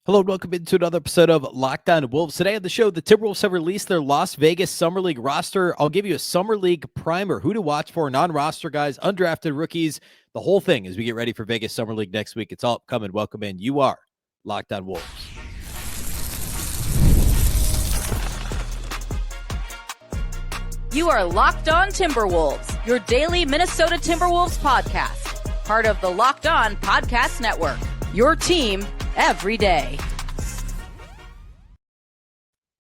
Hello and welcome into another episode of Locked On Wolves. Today on the show, the Timberwolves have released their Las Vegas Summer League roster. I'll give you a Summer League primer, who to watch for, non-roster guys, undrafted rookies, the whole thing as we get ready for Vegas Summer League next week. It's all coming. Welcome in. You are Locked On Wolves. You are Locked On Timberwolves, your daily Minnesota Timberwolves podcast. Part of the Locked On Podcast Network, your team every day.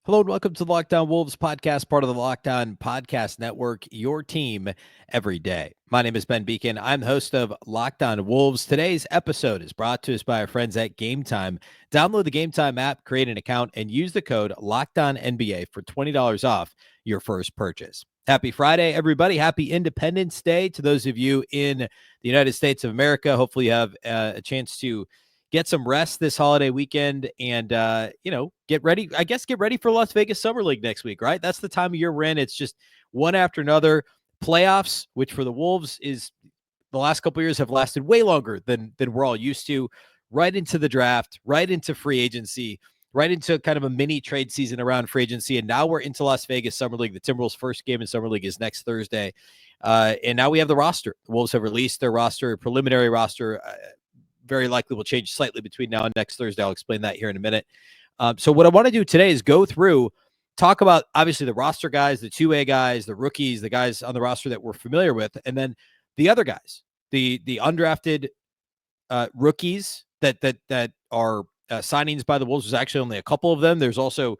Hello and welcome to the Locked On Wolves podcast, part of the Locked On Podcast Network, your team every day. My name is Ben Beecken. I'm the host of Locked On Wolves. Today's episode is brought to us by our friends at Gametime. Download the Gametime app, create an account, and use the code LOCKEDONNBA for $20 off your first purchase. Happy Friday, everybody. Happy Independence Day to those of you in the United States of America. Hopefully you have a chance to get some rest this holiday weekend and, get ready. I guess get ready for Las Vegas Summer League next week, right? That's the time of year we're in. It's just one after another. Playoffs, which for the Wolves is the last couple of years have lasted way longer than we're all used to. Right into the draft, right into free agency, right into kind of a mini trade season around free agency. And now we're into Las Vegas Summer League. The Timberwolves' first game in Summer League is next Thursday. And now we have the roster. The Wolves have released their roster, preliminary roster. Very likely will change slightly between now and next Thursday. I'll explain that here in a minute. So what I want to do today is go through, talk about obviously the roster guys, the 2A guys, the rookies, the guys on the roster that we're familiar with, and then the other guys, the undrafted rookies that are signings by the Wolves. There's actually only a couple of them. There's also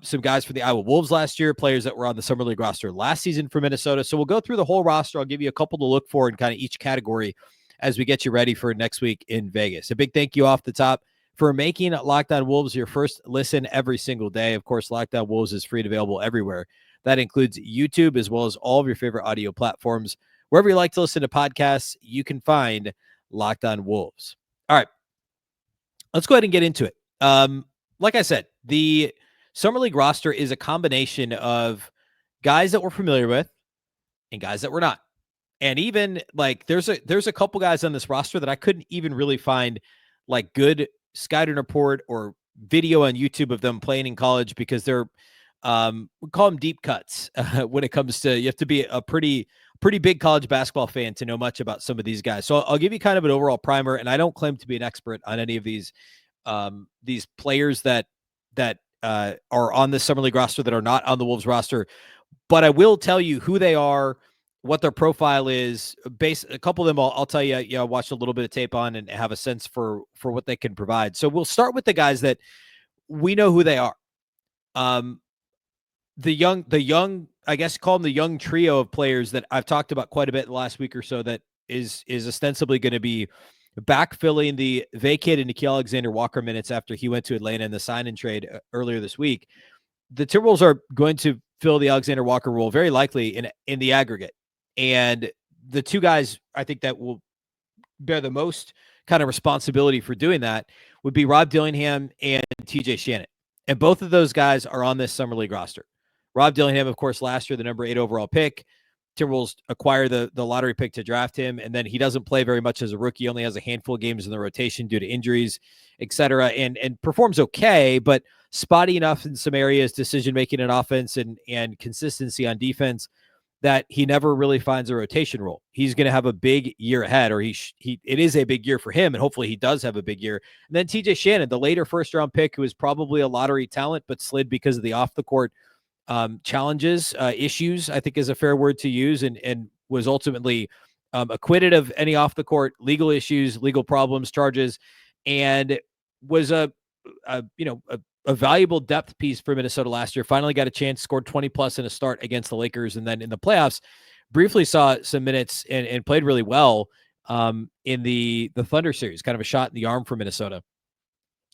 some guys for the Iowa Wolves last year, players that were on the Summer League roster last season for Minnesota. So we'll go through the whole roster. I'll give you a couple to look for in kind of each category as we get you ready for next week in Vegas. A big thank you off the top for making Locked On Wolves your first listen every single day. Of course, Locked On Wolves is free and available everywhere. That includes YouTube as well as all of your favorite audio platforms. Wherever you like to listen to podcasts, you can find Locked On Wolves. All right, let's go ahead and get into it. Like I said, the Summer League roster is a combination of guys that we're familiar with and guys that we're not. And even like there's a couple guys on this roster that I couldn't even really find like good scouting report or video on YouTube of them playing in college because they're we call them deep cuts when it comes to, you have to be a pretty big college basketball fan to know much about some of these guys. So I'll give you kind of an overall primer, and I don't claim to be an expert on any of these players that are on the Summer League roster that are not on the Wolves roster, but I will tell you who they are, what their profile is. A couple of them I'll tell you, I watched a little bit of tape on and have a sense for what they can provide. So we'll start with the guys that we know who they are. The young, I guess call them the young trio of players that I've talked about quite a bit in the last week or so that is ostensibly going to be backfilling the vacated Nickeil Alexander-Walker minutes after he went to Atlanta in the sign-and trade earlier this week. The Timberwolves are going to fill the Alexander-Walker role very likely in the aggregate. And the two guys I think that will bear the most kind of responsibility for doing that would be Rob Dillingham and TJ Shannon. And both of those guys are on this Summer League roster. Rob Dillingham, of course, last year, the number 8 overall pick. Timberwolves acquire the lottery pick to draft him, and then he doesn't play very much as a rookie. He only has a handful of games in the rotation due to injuries, etc., and performs okay, but spotty enough in some areas, decision-making in offense and consistency on defense, that he never really finds a rotation role. He's going to have a big year ahead, or it is a big year for him, and hopefully he does have a big year. And then TJ Shannon, the later first-round pick, who is probably a lottery talent, but slid because of the off-the-court challenges, issues, I think is a fair word to use, and was ultimately acquitted of any off-the-court legal issues, legal problems, charges, and was a valuable depth piece for Minnesota last year. Finally got a chance, scored 20+ in a start against the Lakers, and then in the playoffs, briefly saw some minutes and played really well in the Thunder series, kind of a shot in the arm for Minnesota.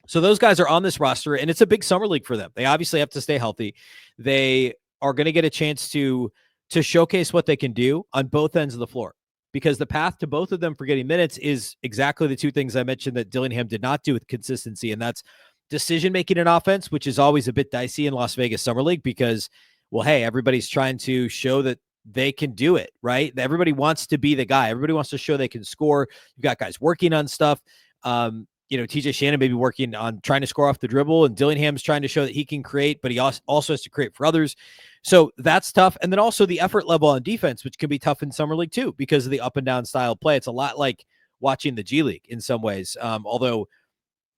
So those guys are on this roster, and it's a big summer league for them. They obviously have to stay healthy. They are going to get a chance to showcase what they can do on both ends of the floor, because the path to both of them for getting minutes is exactly the two things I mentioned that Dillingham did not do with consistency, and that's decision-making in offense, which is always a bit dicey in Las Vegas Summer League because, well, hey, everybody's trying to show that they can do it, right? Everybody wants to be the guy. Everybody wants to show they can score. You've got guys working on stuff. TJ Shannon may be working on trying to score off the dribble, and Dillingham's trying to show that he can create, but he also has to create for others. So that's tough. And then also the effort level on defense, which can be tough in Summer League too, because of the up and down style of play. It's a lot like watching the G League in some ways, although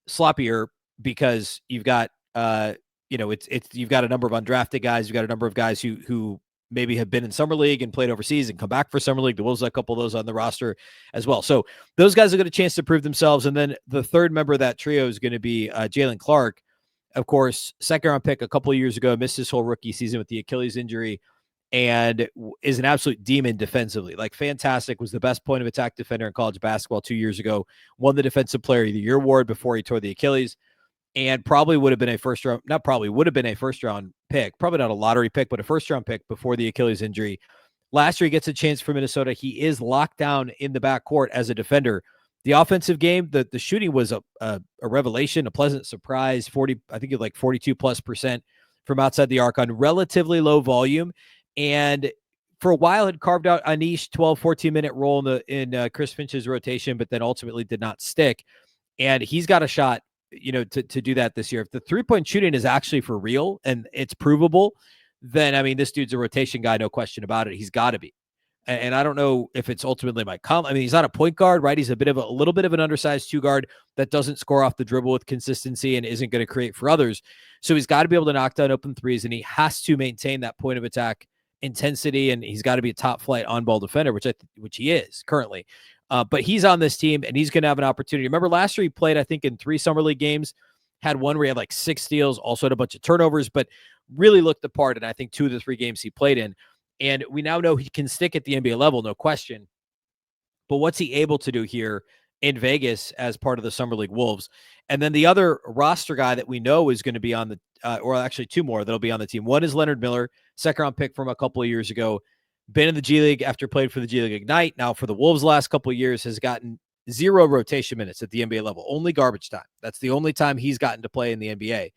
sloppier, because you've got, you've got a number of undrafted guys. You've got a number of guys who maybe have been in Summer League and played overseas and come back for Summer League. The Wolves have a couple of those on the roster as well. So those guys will get a chance to prove themselves. And then the third member of that trio is going to be Jalen Clark. Of course, second-round pick a couple of years ago, missed his whole rookie season with the Achilles injury, and is an absolute demon defensively. Like, fantastic, was the best point of attack defender in college basketball 2 years ago, won the Defensive Player of the Year award before he tore the Achilles, and probably would have been a first-round pick, probably not a lottery pick, but a first-round pick before the Achilles injury. Last year, he gets a chance for Minnesota. He is locked down in the backcourt as a defender. The offensive game, the shooting was a revelation, a pleasant surprise. 42+% from outside the arc on relatively low volume, and for a while had carved out a niche 12-14 minute role in Chris Finch's rotation, but then ultimately did not stick. And he's got a shot, to do that this year. If the 3-point shooting is actually for real and it's provable, then I mean, this dude's a rotation guy, no question about it. He's got to be. And I don't know if it's ultimately he's not a point guard, right? He's a little bit of an undersized 2 guard that doesn't score off the dribble with consistency and isn't going to create for others. So he's got to be able to knock down open threes, and he has to maintain that point of attack intensity, and he's got to be a top flight on ball defender, which he is currently. But he's on this team, and he's going to have an opportunity. Remember last year he played, I think, in 3 Summer League games, had one where he had like 6 steals, also had a bunch of turnovers, but really looked the part in, I think, 2 of the 3 games he played in. And we now know he can stick at the NBA level, no question. But what's he able to do here in Vegas as part of the Summer League Wolves? And then the other roster guy that we know is going to be on the, or actually 2 more that'll be on the team. One is Leonard Miller, second-round pick from a couple of years ago, been in the G League after played for the G League Ignite. Now for the Wolves last couple of years, has gotten 0 rotation minutes at the NBA level, only garbage time. That's the only time he's gotten to play in the NBA.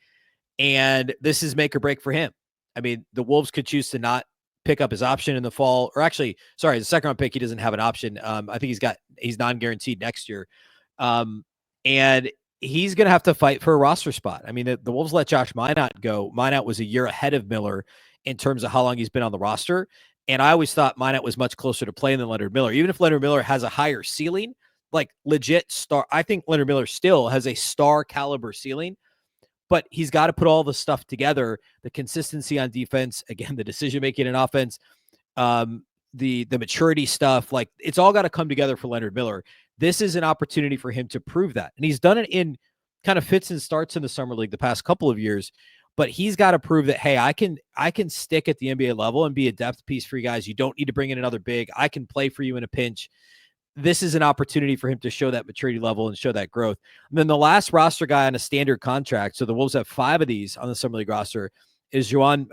And this is make or break for him. I mean, the Wolves could choose to not pick up his option in the fall, or actually, sorry, the second round pick, he doesn't have an option. I think he's non-guaranteed next year. And he's going to have to fight for a roster spot. I mean, the Wolves let Josh Minot go. Minot was a year ahead of Miller in terms of how long he's been on the roster. And I always thought Minot was much closer to playing than Leonard Miller. Even if Leonard Miller has a higher ceiling, like legit star, I think Leonard Miller still has a star caliber ceiling. But he's got to put all the stuff together, the consistency on defense, again, the decision-making in offense, the maturity stuff. Like, it's all got to come together for Leonard Miller. This is an opportunity for him to prove that. And he's done it in kind of fits and starts in the Summer League the past couple of years. But he's got to prove that, hey, I can stick at the NBA level and be a depth piece for you guys. You don't need to bring in another big. I can play for you in a pinch. This is an opportunity for him to show that maturity level and show that growth. And then the last roster guy on a standard contract, so the Wolves have 5 of these on the Summer League roster, is Joan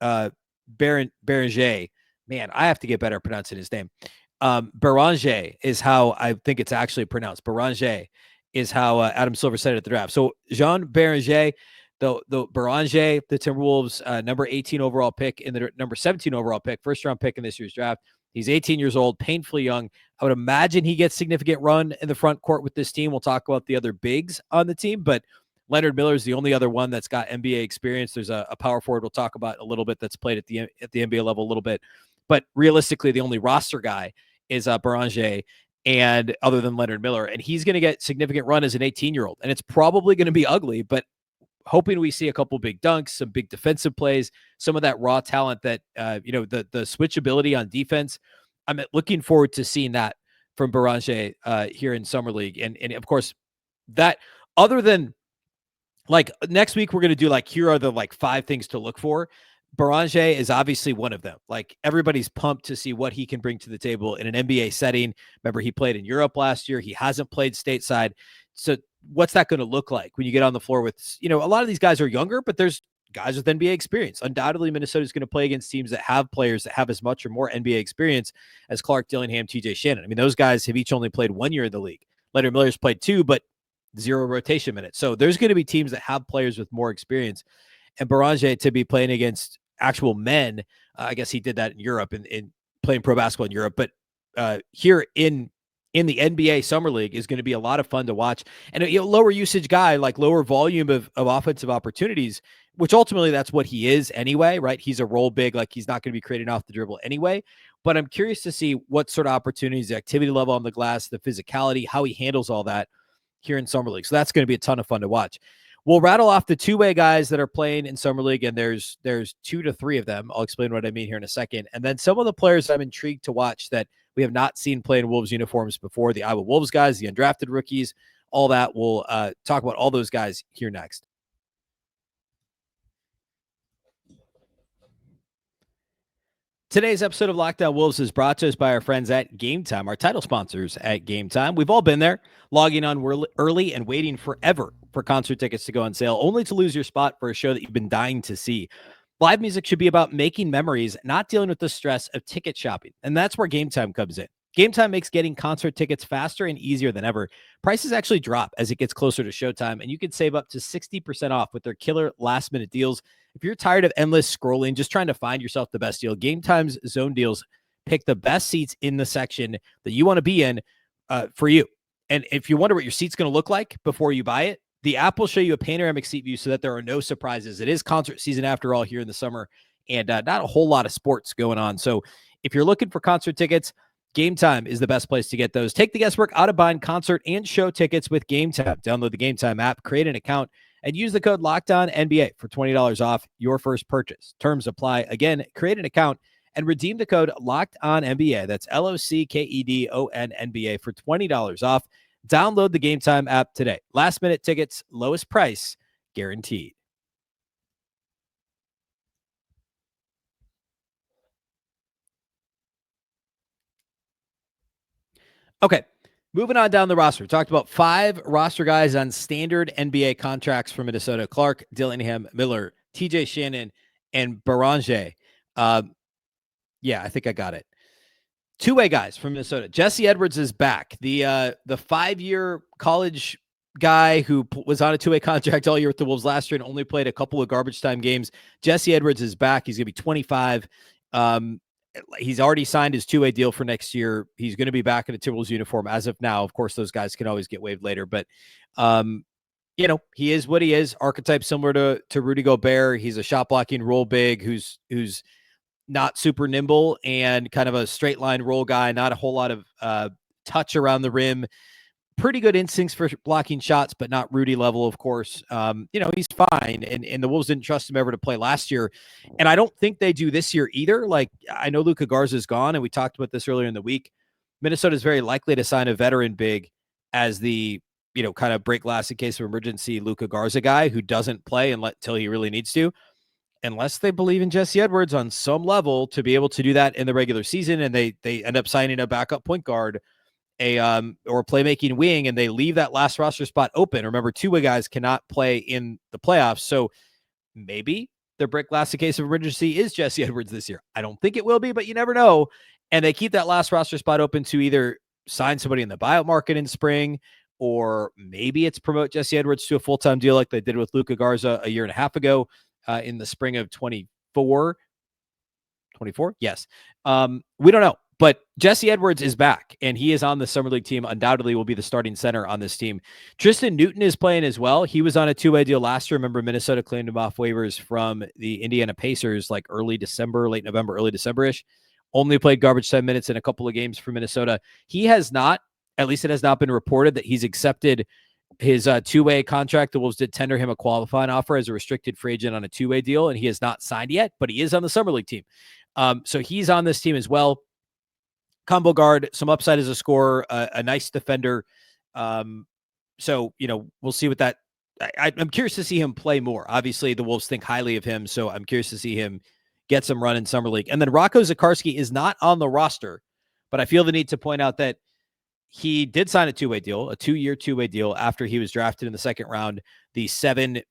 Beranger. Man, I have to get better at pronouncing his name. Beranger is how I think it's actually pronounced. Beranger is how Adam Silver said it at the draft. So Jean Beranger, the Beranger, the Timberwolves number 18 overall pick and the number 17 overall pick, first round pick in this year's draft. He's 18 years old, painfully young. I would imagine he gets significant run in the front court with this team. We'll talk about the other bigs on the team, but Leonard Miller is the only other one that's got NBA experience. There's a power forward we'll talk about a little bit that's played at the NBA level a little bit, but realistically, the only roster guy is Beranger, and other than Leonard Miller, and he's going to get significant run as an 18-year-old, and it's probably going to be ugly, hoping we see a couple big dunks, some big defensive plays, some of that raw talent that, the switchability on defense. I'm looking forward to seeing that from Beranger here in Summer League. And of course, that other than like next week, we're going to do like, here are the like 5 things to look for. Beranger is obviously one of them. Like, everybody's pumped to see what he can bring to the table in an NBA setting. Remember, he played in Europe last year. He hasn't played stateside. So what's that going to look like when you get on the floor with, a lot of these guys are younger, but there's guys with NBA experience. Undoubtedly, Minnesota is going to play against teams that have players that have as much or more NBA experience as Clark, Dillingham, TJ Shannon. I mean, those guys have each only played 1 year in the league. Leonard Miller's played 2, but 0 rotation minutes. So there's going to be teams that have players with more experience. And Beranger to be playing against actual men, I guess he did that in Europe and playing pro basketball in Europe. But here in in the NBA Summer League is going to be a lot of fun to watch. And a lower usage guy, like lower volume of offensive opportunities, which ultimately that's what he is anyway, right? He's a roll big, like he's not going to be creating off the dribble anyway. But I'm curious to see what sort of opportunities, the activity level on the glass, the physicality, how he handles all that here in Summer League. So that's going to be a ton of fun to watch. We'll rattle off the two-way guys that are playing in Summer League, and there's 2 to 3 of them. I'll explain what I mean here in a second. And then some of the players I'm intrigued to watch that we have not seen play in Wolves uniforms before, the Iowa Wolves guys, the undrafted rookies, all that. We'll talk about all those guys here next. Today's episode of Locked On Wolves is brought to us by our friends at Gametime, our title sponsors at Gametime. We've all been there, logging on early and waiting forever for concert tickets to go on sale, only to lose your spot for a show that you've been dying to see. Live music should be about making memories, not dealing with the stress of ticket shopping, and that's where Gametime comes in. Gametime makes getting concert tickets faster and easier than ever. Prices actually drop as it gets closer to showtime, and you can save up to 60% off with their killer last-minute deals. If you're tired of endless scrolling, just trying to find yourself the best deal, Gametime's zone deals pick the best seats in the section that you want to be in for you. And if you wonder what your seat's going to look like before you buy it, the app will show you a panoramic seat view so that there are no surprises. It is concert season after all here in the summer, and not a whole lot of sports going on. So if you're looking for concert tickets, Gametime is the best place to get those. Take the guesswork out of buying concert and show tickets with Gametime. Download the Gametime app, create an account, and use the code LOCKEDONNBA for $20 off your first purchase. Terms apply. Again, create an account and redeem the code LOCKEDONNBA. That's LOCKEDONNBA for $20 off. Download the Gametime app today. Last minute tickets, lowest price guaranteed. Okay, moving on down the roster. We talked about 5 roster guys on standard NBA contracts for Minnesota: Clark, Dillingham, Miller, TJ Shannon, and Beranger. Yeah, I think I got it. Two-way guys from Minnesota. Jesse Edwards is back. The 5-year college guy who was on a two-way contract all year with the Wolves last year and only played a couple of garbage time games. Jesse Edwards is back. He's going to be 25. He's already signed his two-way deal for next year. He's going to be back in a Timberwolves uniform as of now. Of course, those guys can always get waived later, but he is what he is. Archetype similar to Rudy Gobert. He's a shot blocking roll big who's not super nimble and kind of a straight line roll guy. Not a whole lot of touch around the rim. Pretty good instincts for blocking shots, but not Rudy level, of course. He's fine. And the Wolves didn't trust him ever to play last year. And I don't think they do this year either. Like, I know Luka Garza is gone, and we talked about this earlier in the week. Minnesota is very likely to sign a veteran big as the, kind of break glass in case of emergency Luka Garza guy who doesn't play until he really needs to, unless they believe in Jesse Edwards on some level to be able to do that in the regular season. And they end up signing a backup point guard, or playmaking wing, and they leave that last roster spot open. Remember, two-way guys cannot play in the playoffs, so maybe their break glass in case of emergency is Jesse Edwards this year. I don't think it will be, but you never know. And they keep that last roster spot open to either sign somebody in the buyout market in spring, or maybe it's promote Jesse Edwards to a full-time deal like they did with Luka Garza a year and a half ago in the spring of 24. Yes. We don't know. But Jesse Edwards is back, and he is on the Summer League team. Undoubtedly will be the starting center on this team. Tristan Newton is playing as well. He was on a two-way deal last year. Remember, Minnesota claimed him off waivers from the Indiana Pacers like early December, late November, early December-ish. Only played garbage time minutes in a couple of games for Minnesota. He has not, at least it has not been reported, that he's accepted his two-way contract. The Wolves did tender him a qualifying offer as a restricted free agent on a two-way deal, and he has not signed yet, but he is on the Summer League team. So he's on this team as well. Combo guard, some upside as a scorer, a nice defender. So, we'll see what that. I'm curious to see him play more. Obviously, the Wolves think highly of him, so I'm curious to see him get some run in Summer League. And then Rocco Zikarsky is not on the roster, but I feel the need to point out that he did sign a two-way deal, a 2-year two-way deal after he was drafted in the second round. The 7'3"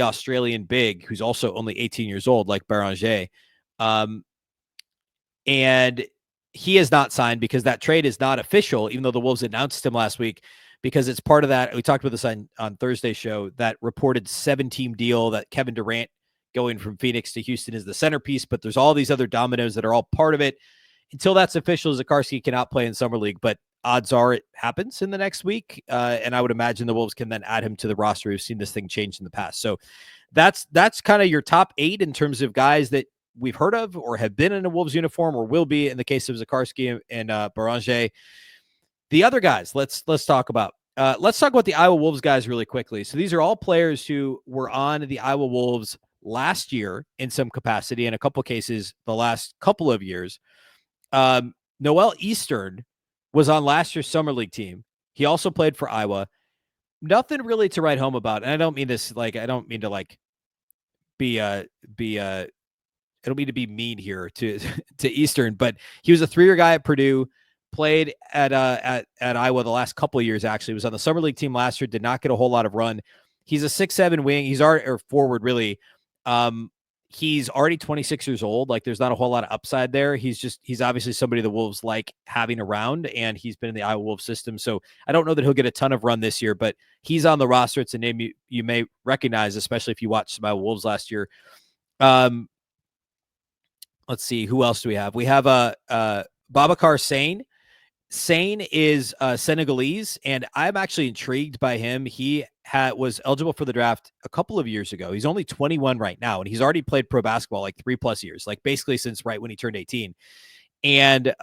Australian big, who's also only 18 years old, like Beranger. And he is not signed because that trade is not official, even though the Wolves announced him last week, because it's part of that. We talked about this on Thursday's show, that reported 7-team deal that Kevin Durant going from Phoenix to Houston is the centerpiece, but there's all these other dominoes that are all part of it. Until that's official, Zikarsky cannot play in Summer League. But odds are it happens in the next week. And I would imagine the Wolves can then add him to the roster. We've seen this thing change in the past. So that's kind of your top 8 in terms of guys that we've heard of or have been in a Wolves uniform or will be in the case of Zakarsky and Beranger. The other guys, let's talk about. Let's talk about the Iowa Wolves guys really quickly. So these are all players who were on the Iowa Wolves last year in some capacity, in a couple cases the last couple of years. Noel Eastern was on last year's Summer League team. He also played for Iowa. Nothing really to write home about. And I don't mean this I don't mean to I don't mean to be mean here to Eastern, but he was a 3-year guy at Purdue, played at Iowa the last couple of years. Actually, was on the Summer League team last year, did not get a whole lot of run. He's a 6'7" wing. He's already, or forward really. He's already 26 years old. Like, there's not a whole lot of upside there. He's obviously somebody the Wolves like having around, and he's been in the Iowa Wolves system. So I don't know that he'll get a ton of run this year, but he's on the roster. It's a name you may recognize, especially if you watched some Iowa Wolves last year. Let's see, who else do we have? We have Babacar Sane. Sane is Senegalese, and I'm actually intrigued by him. He was eligible for the draft a couple of years ago. He's only 21 right now, and he's already played pro basketball like 3+ years, like basically since right when he turned 18. And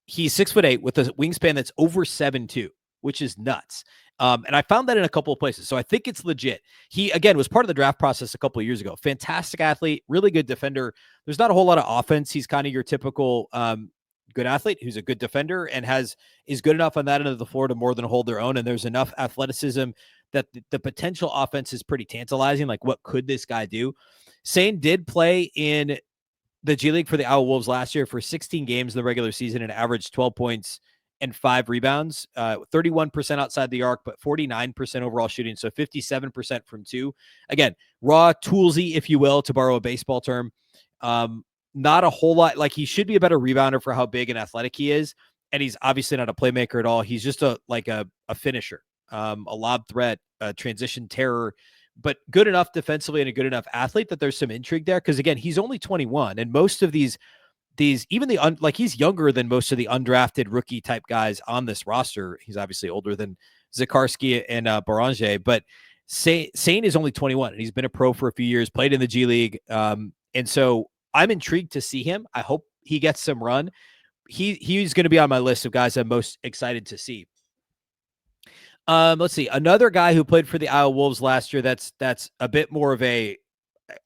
he's 6'8" with a wingspan that's over 7'2", which is nuts. And I found that in a couple of places. So I think it's legit. He, again, was part of the draft process a couple of years ago. Fantastic athlete, really good defender. There's not a whole lot of offense. He's kind of your typical good athlete who's a good defender and is good enough on that end of the floor to more than hold their own. And there's enough athleticism that the potential offense is pretty tantalizing. Like, what could this guy do? Sane did play in the G League for the Iowa Wolves last year for 16 games in the regular season and averaged 12 points and 5 rebounds, 31% outside the arc, but 49% overall shooting. So 57% from 2. Again, raw toolsy, if you will, to borrow a baseball term. Not a whole lot. Like, he should be a better rebounder for how big and athletic he is. And he's obviously not a playmaker at all. He's just a finisher, a lob threat, a transition terror, but good enough defensively and a good enough athlete that there's some intrigue there. Cause again, he's only 21, and most of these, even he's younger than most of the undrafted rookie type guys on this roster. He's obviously older than Zakarsky and Beranger, but Sane is only 21, and he's been a pro for a few years, played in the G League. And so I'm intrigued to see him. I hope he gets some run. He's going to be on my list of guys I'm most excited to see. Let's see. Another guy who played for the Iowa Wolves last year that's a bit more of a,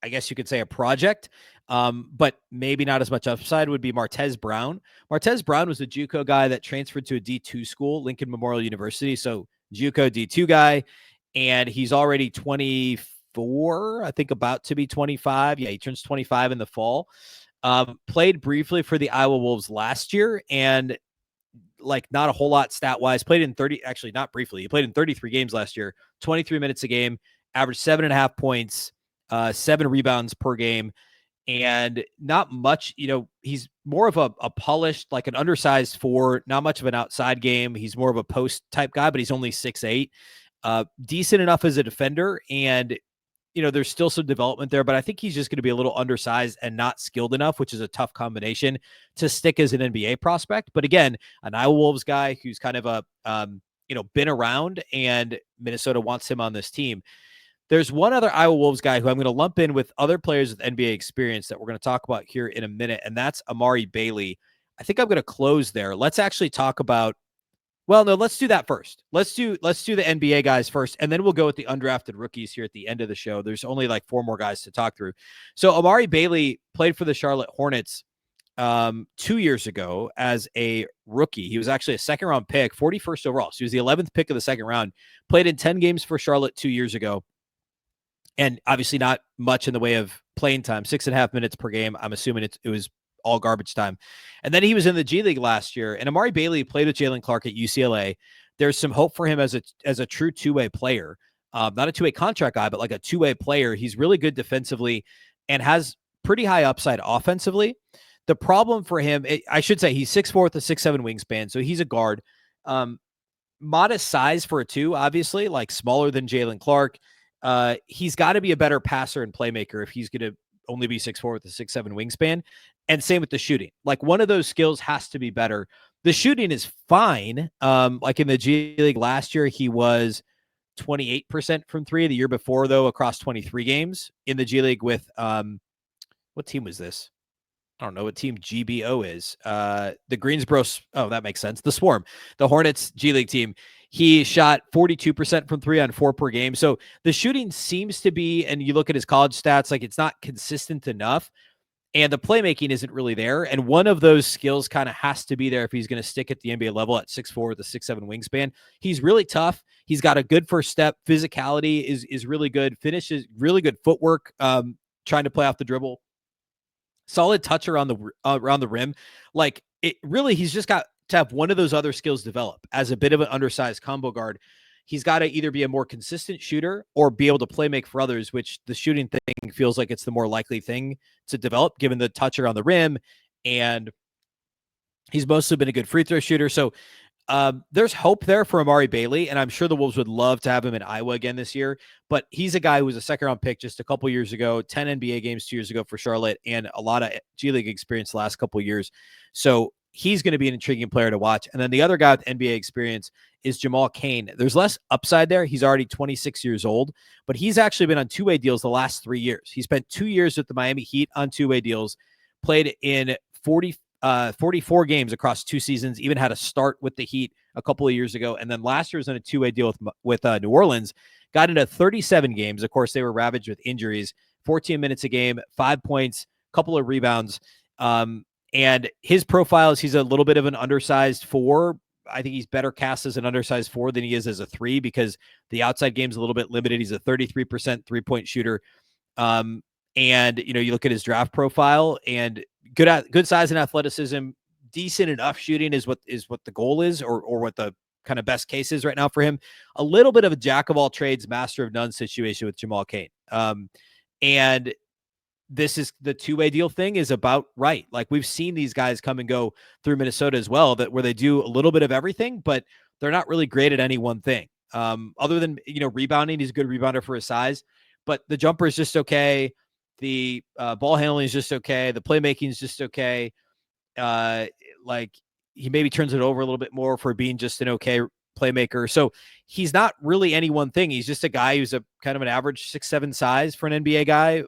I guess you could say, a project, but maybe not as much upside, would be Martez Brown. Martez Brown was a JUCO guy that transferred to a D2 school, Lincoln Memorial University. So JUCO D2 guy, and he's already 24, I think, about to be 25. Yeah, he turns 25 in the fall. Played briefly for the Iowa Wolves last year, and like not a whole lot stat wise. Played in 30, actually not briefly. He played in 33 games last year, 23 minutes a game, averaged 7.5 points, 7 rebounds per game, and not much. He's more of a polished, like an undersized 4, not much of an outside game. He's more of a post type guy, but he's only 6'8", decent enough as a defender. And there's still some development there, but I think he's just going to be a little undersized and not skilled enough, which is a tough combination to stick as an NBA prospect. But again, an Iowa Wolves guy who's kind of been around, and Minnesota wants him on this team. There's one other Iowa Wolves guy who I'm going to lump in with other players with NBA experience that we're going to talk about here in a minute, and that's Amari Bailey. I think I'm going to close there. Let's actually talk about, well, no, let's do that first. Let's do the NBA guys first, and then we'll go with the undrafted rookies here at the end of the show. There's only like 4 more guys to talk through. So Amari Bailey played for the Charlotte Hornets 2 years ago as a rookie. He was actually a 2nd-round pick, 41st overall. So he was the 11th pick of the 2nd round. Played in 10 games for Charlotte 2 years ago. And obviously not much in the way of playing time, 6.5 minutes per game. I'm assuming it was all garbage time. And then he was in the G League last year. And Amari Bailey played with Jalen Clark at UCLA. There's some hope for him as a true 2-way player. Not a 2-way contract guy, but like a 2-way player. He's really good defensively and has pretty high upside offensively. The problem for him, I should say, he's 6'4" with a 6'7" wingspan. So he's a guard. Modest size for a 2, obviously, like smaller than Jalen Clark. He's got to be a better passer and playmaker if he's going to only be 6'4" with a 6'7" wingspan. And same with the shooting. Like, one of those skills has to be better. The shooting is fine. Like in the G League last year, he was 28% from three. The year before, though, across 23 games in the G League with what team was this? I don't know what team GBO is. The Greensboro. Oh, that makes sense. The Swarm, the Hornets G League team. He shot 42% from three on 4 per game. So the shooting seems to be, and you look at his college stats, like it's not consistent enough. And the playmaking isn't really there. And one of those skills kind of has to be there if he's going to stick at the NBA level at 6'4" with a 6'7" wingspan. He's really tough. He's got a good first step. Physicality is really good. Finishes really good footwork. Trying to play off the dribble. Solid touch around the rim. Like it really, he's just got to have one of those other skills develop as a bit of an undersized combo guard. He's got to either be a more consistent shooter or be able to play make for others, which the shooting thing feels like it's the more likely thing to develop given the touch around the rim. And he's mostly been a good free throw shooter. So there's hope there for Amari Bailey, and I'm sure the Wolves would love to have him in Iowa again this year. But he's a guy who was a second-round pick just a couple years ago, 10 NBA games 2 years ago for Charlotte, and a lot of G League experience the last couple years. So he's going to be an intriguing player to watch. And then the other guy with NBA experience is Jamal Cain. There's less upside there. He's already 26 years old, but he's actually been on two-way deals the last 3 years. He spent 2 years with the Miami Heat on two-way deals, played in 44 games across 2 seasons, even had a start with the Heat a couple of years ago. And then last year was in a two-way deal with New Orleans, got into 37 games. Of course, they were ravaged with injuries, 14 minutes a game, 5 points, couple of rebounds. And his profile is he's a little bit of an undersized 4. I think he's better cast as an undersized 4 than he is as a 3 because the outside game's a little bit limited. He's a 33% 3-point shooter. And, you know, you look at his draft profile and good size and athleticism, decent enough shooting is what the goal is, or what the kind of best case is right now for him. A little bit of a jack of all trades, master of none situation with Jamal Cain. And this is the two-way deal thing is about right. Like we've seen these guys come and go through Minnesota as well, that where they do a little bit of everything, but they're not really great at any one thing. Other than, you know, rebounding, he's a good rebounder for his size, but the jumper is just okay. The ball handling is just okay. The playmaking is just okay. Like he maybe turns it over a little bit more for being just an okay playmaker. So he's not really any one thing. He's just a guy who's a kind of an average 6'7" size for an NBA guy.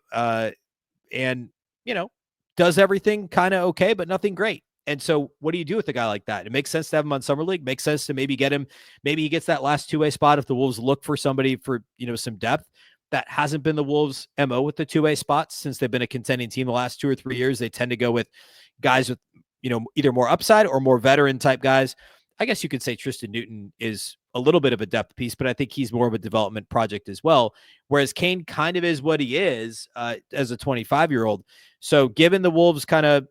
And, you know, does everything kind of okay, but nothing great. And so what do you do with a guy like that? It makes sense to have him on Summer League. Makes sense to maybe get him. Maybe he gets that last two-way spot if the Wolves look for somebody for, you know, some depth. That hasn't been the Wolves' MO with the two-way spots since they've been a contending team the last 2 or 3 years. They tend to go with guys with, you know, either more upside or more veteran type guys. I guess you could say Tristan Newton is a little bit of a depth piece, but I think he's more of a development project as well. Whereas Cain kind of is what he is as a 25-year-old. So given the Wolves kind of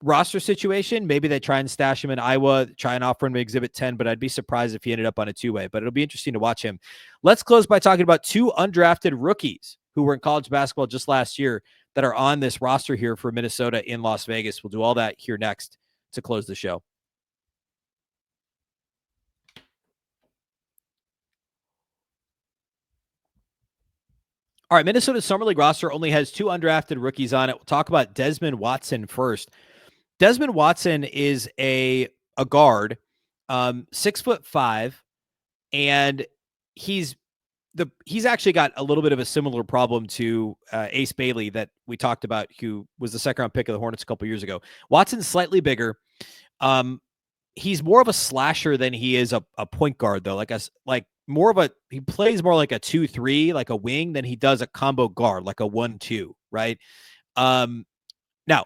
roster situation, maybe they try and stash him in Iowa, try and offer him Exhibit 10, but I'd be surprised if he ended up on a two-way, but it'll be interesting to watch him. Let's close by talking about 2 undrafted rookies who were in college basketball just last year that are on this roster here for Minnesota in Las Vegas. We'll do all that here next to close the show. All right, Minnesota's Summer League roster only has 2 undrafted rookies on it. We'll talk about Desmond Watson first. Desmond Watson is a guard, 6'5", and he's actually got a little bit of a similar problem to Ace Bailey that we talked about, who was the second-round pick of the Hornets a couple years ago. Watson's slightly bigger. He's more of a slasher than he is a point guard, though. He plays more like a 2-3, like a wing, than he does a combo guard, like a 1-2, right? Now,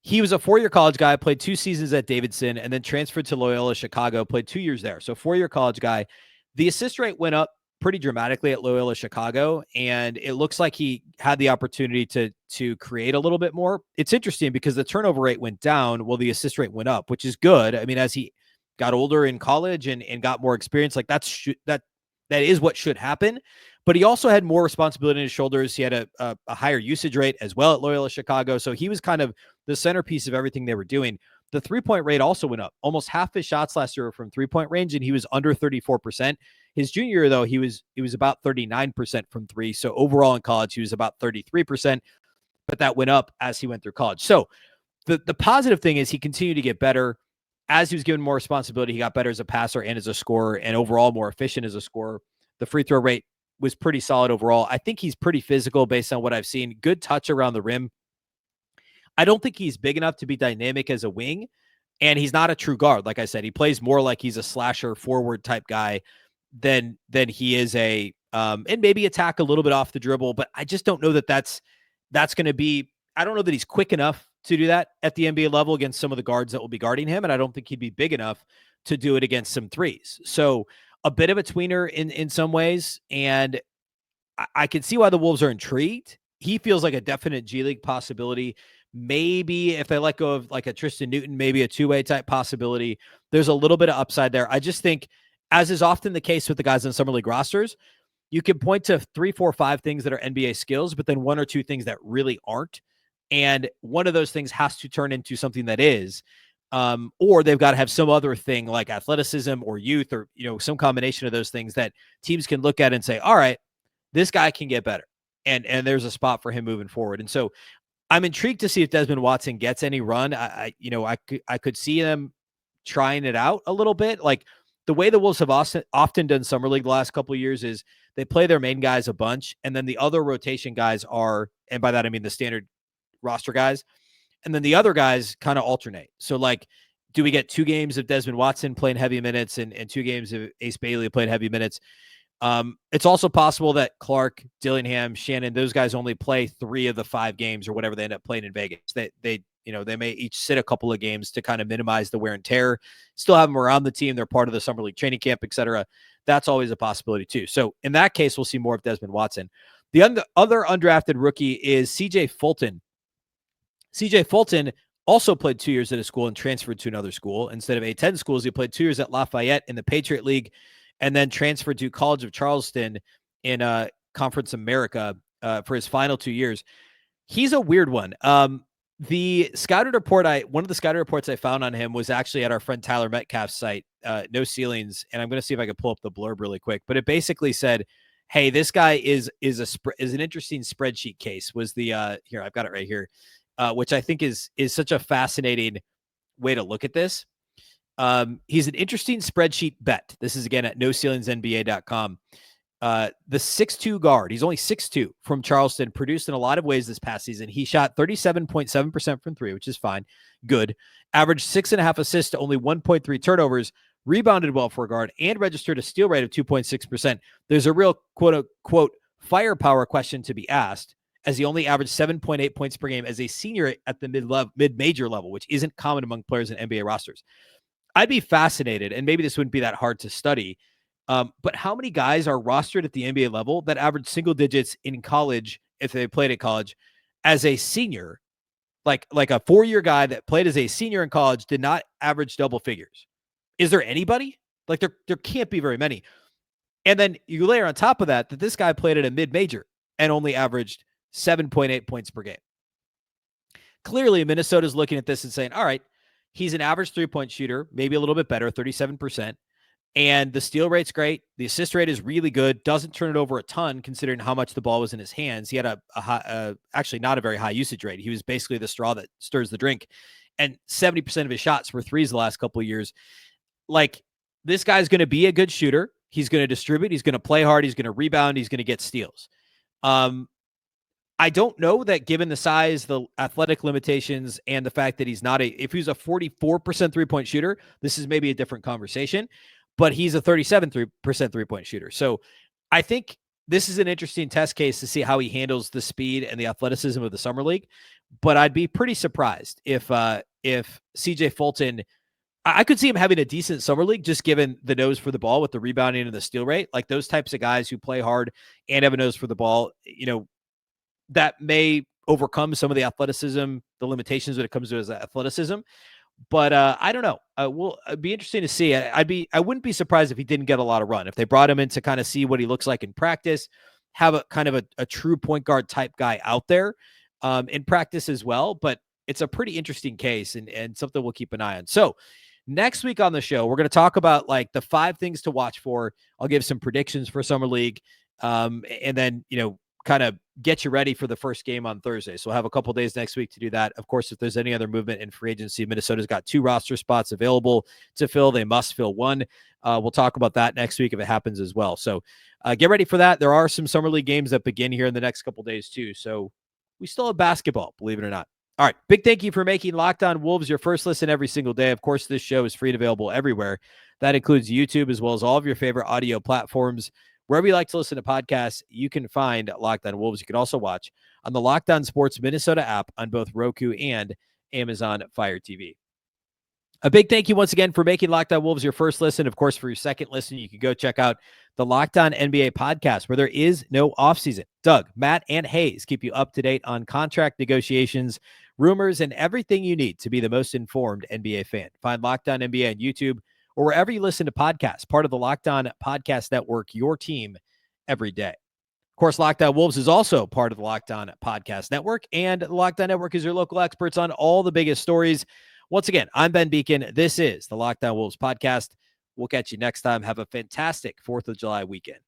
he was a 4-year college guy, played 2 seasons at Davidson, and then transferred to Loyola Chicago, played 2 years there. So 4-year college guy. The assist rate went up pretty dramatically at Loyola Chicago, and it looks like he had the opportunity to create a little bit more. It's interesting because the turnover rate went down while the assist rate went up, which is good. I mean, as he got older in college and got more experience, like that is what should happen. But he also had more responsibility on his shoulders. He had a higher usage rate as well at Loyola Chicago. So he was kind of the centerpiece of everything they were doing. The 3-point rate also went up. Almost half his shots last year were from 3-point range, and he was under 34%. His junior year, though, he was about 39% from 3. So overall in college, he was about 33%, but that went up as he went through college. So the positive thing is he continued to get better. as he was given more responsibility, he got better as a passer and as a scorer, and overall more efficient as a scorer. The free throw rate was pretty solid overall. I think he's pretty physical based on what I've seen. Good touch around the rim. I don't think he's big enough to be dynamic as a wing, and he's not a true guard. Like I said, he plays more like he's a slasher forward type guy than he is a and maybe attack a little bit off the dribble. But I just don't know that that's going to be. I don't know that he's quick enough to do that at the NBA level against some of the guards that will be guarding him, and I don't think he'd be big enough to do it against some threes. So a bit of a tweener in some ways, and I can see why the Wolves are intrigued. He feels like a definite G League possibility. Maybe if they let go of like a Tristan Newton, maybe a two-way type possibility. There's a little bit of upside there. I just think, as is often the case with the guys on Summer League rosters, you can point to 3, 4, 5 things that are NBA skills, but then 1 or 2 things that really aren't. And one of those things has to turn into something that is, or they've got to have some other thing like athleticism or youth or, some combination of those things that teams can look at and say, all right, this guy can get better. And there's a spot for him moving forward. And so I'm intrigued to see if Desmond Watson gets any run. I could see them trying it out a little bit. Like the way the Wolves have often done Summer League the last couple of years is they play their main guys a bunch, and then the other rotation guys are, and by that I mean the standard roster guys, and then the other guys kind of alternate. So like, do we get 2 games of Desmond Watson playing heavy minutes and 2 games of Ace Bailey playing heavy minutes? It's also possible that Clark, Dillingham, Shannon, those guys only play 3 of the 5 games or whatever they end up playing in Vegas. They may each sit a couple of games to kind of minimize the wear and tear, still have them around the team. They're part of the Summer League training camp, etc. That's always a possibility too. So in that case, we'll see more of Desmond Watson. The other undrafted rookie is CJ Fulton. CJ Fulton also played 2 years at a school and transferred to another school. Instead of A-10 schools, he played 2 years at Lafayette in the Patriot League, and then transferred to College of Charleston in Conference America for his final 2 years. He's a weird one. The scouting report, one of the scouting reports I found on him was actually at our friend Tyler Metcalf's site, No Ceilings, and I'm going to see if I can pull up the blurb really quick. But it basically said, "Hey, this guy is an interesting spreadsheet case." Was the here, I've got it right here, which I think is such a fascinating way to look at this. He's an interesting spreadsheet bet. This is again at NoCeilingsNBA.com. The 6'2" guard, he's only 6'2", from Charleston, produced in a lot of ways this past season. He shot 37.7% from 3, which is fine. Good. Averaged 6.5 assists to only 1.3 turnovers, rebounded well for a guard, and registered a steal rate of 2.6%. There's a real quote-unquote firepower question to be asked, as he only averaged 7.8 points per game as a senior at the mid-major level, which isn't common among players in NBA rosters. I'd be fascinated, and maybe this wouldn't be that hard to study, but how many guys are rostered at the NBA level that average single digits in college, if they played at college, as a senior, like a 4-year guy that played as a senior in college did not average double figures? Is there anybody? Like there can't be very many. And then you layer on top of that this guy played at a mid-major and only averaged 7.8 points per game. Clearly, Minnesota's looking at this and saying, all right, he's an average 3-point shooter, maybe a little bit better, 37%. And the steal rate's great. The assist rate is really good. Doesn't turn it over a ton considering how much the ball was in his hands. He had a high, actually not a very high usage rate. He was basically the straw that stirs the drink. And 70% of his shots were threes the last couple of years. Like, this guy's going to be a good shooter. He's going to distribute. He's going to play hard. He's going to rebound. He's going to get steals. I don't know that, given the size, the athletic limitations, and the fact that if he's a 44% 3-point shooter, this is maybe a different conversation, but he's a 37% 3-point shooter. So I think this is an interesting test case to see how he handles the speed and the athleticism of the Summer League. But I'd be pretty surprised if CJ Fulton, I could see him having a decent Summer League, just given the nose for the ball with the rebounding and the steal rate. Like those types of guys who play hard and have a nose for the ball, that may overcome some of the athleticism, the limitations when it comes to his athleticism. But I don't know. It'd be interesting to see. I wouldn't be surprised if he didn't get a lot of run. If they brought him in to kind of see what he looks like in practice, have a kind of a true point guard type guy out there in practice as well. But it's a pretty interesting case and something we'll keep an eye on. So next week on the show, we're going to talk about like the 5 things to watch for. I'll give some predictions for Summer League. And then, kind of get you ready for the first game on Thursday. So we'll have a couple days next week to do that. Of course, if there's any other movement in free agency, Minnesota's got 2 roster spots available to fill. They must fill 1. We'll talk about that next week if it happens as well. So get ready for that. There are some Summer League games that begin here in the next couple days too. So we still have basketball, believe it or not. All right. Big thank you for making Locked On Wolves your first listen every single day. Of course, this show is free and available everywhere. That includes YouTube as well as all of your favorite audio platforms. Wherever you like to listen to podcasts, you can find Locked On Wolves. You can also watch on the Locked On Sports Minnesota app on both Roku and Amazon Fire TV. A big thank you once again for making Locked On Wolves your first listen. Of course, for your second listen, you can go check out the Locked On NBA podcast, where there is no offseason. Doug, Matt, and Hayes keep you up to date on contract negotiations, rumors, and everything you need to be the most informed NBA fan. Find Locked On NBA on YouTube or wherever you listen to podcasts, part of the Locked On Podcast Network, your team every day. Of course, Locked On Wolves is also part of the Locked On Podcast Network, and the Locked On Network is your local experts on all the biggest stories. Once again, I'm Ben Beecken. This is the Locked On Wolves podcast. We'll catch you next time. Have a fantastic 4th of July weekend.